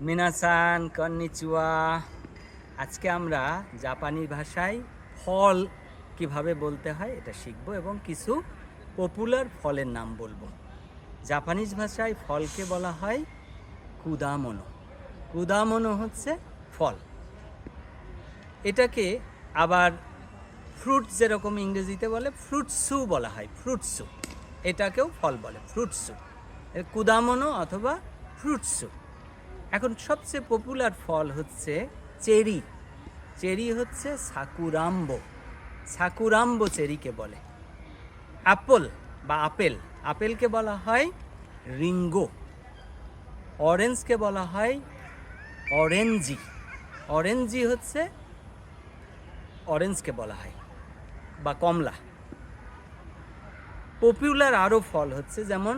মিনাসান konnichiwa. আজকে আমরা জাপানি ভাষায় ফল কিভাবে বলতে হয় এটা শিখব এবং কিছু পপুলার ফলের নাম বলবো। জাপানিজ ভাষায় ফলকে বলা হয় কুদামোনো। কুদামোনো হচ্ছে ফল। এটাকে আবার ফ্রুট যেরকম ইংরেজিতে বলে ফ্রুটসু বলা হয়, ফ্রুটসু। এটাকেও ফল বলে, ফ্রুটসু। কুদামোনো অথবা ফ্রুটসু। এখন সবচেয়ে পপুলার ফল হচ্ছে চেরি। চেরি হচ্ছে সাকুরাম্বো। সাকুরাম্বো চেরিকে বলে। অ্যাপল বা আপেল, আপেলকে বলা হয় রিঙ্গো। অরেঞ্জকে বলা হয় অরেঞ্জি। অরেঞ্জি হচ্ছে অরেঞ্জকে বলা হয়, বা কমলা। পপুলার আরও ফল হচ্ছে যেমন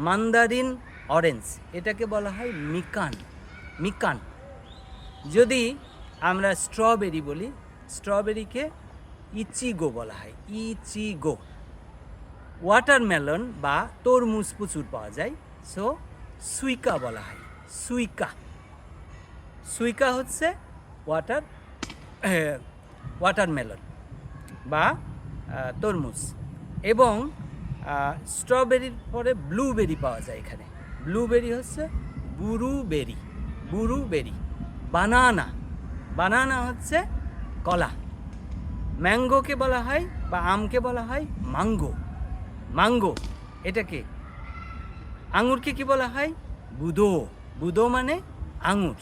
মান্দারিন অরেঞ্জ, এটাকে বলা হয় মিকান। মিকান। যদি আমরা স্ট্রবেরি বলি, স্ট্রবেরিকে ইচিগো বলা হয়, ইচিগো। ওয়াটারমেলন বা তরমুজ প্রচুর পাওয়া যায়, সো সুইকা বলা হয়, সুইকা। সুইকা হচ্ছে ওয়াটারমেলন বা তরমুজ। এবং স্ট্রবেরির পরে ব্লুবেরি পাওয়া যায় এখানে। ব্লুবেরি হচ্ছে বুরুবেরি, বুরুবেরি। বানানা, বানানা হচ্ছে কলা। ম্যাঙ্গোকে বলা হয় বা আমকে বলা হয় মাঙ্গো, মাঙ্গো। এটাকে আঙুরকে কি বলা হয়? বুদো, বুদো মানে আঙুর।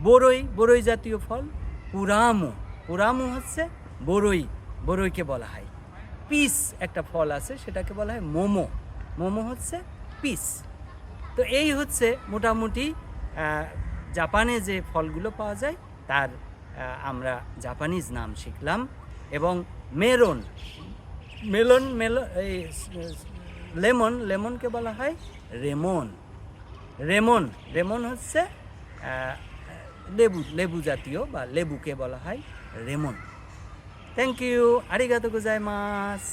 বরই, বরই জাতীয় ফল পুরামো, পুরামো হচ্ছে বরই, বরইকে বলা হয়। পিস একটা ফল আছে, সেটাকে বলা হয় মোমো, মোমো হচ্ছে পিস। তো এই হচ্ছে মোটামুটি জাপানে যে ফলগুলো পাওয়া যায় তার আমরা জাপানিজ নাম শিখলাম। এবং মেলন, এই লেমন, লেমনকে বলা হয় রেমন, রেমন। রেমন হচ্ছে লেবু, লেবু জাতীয় বা লেবুকে বলা হয় রেমন। থ্যাংক ইউ, আরিগাতো গোজাইমাস।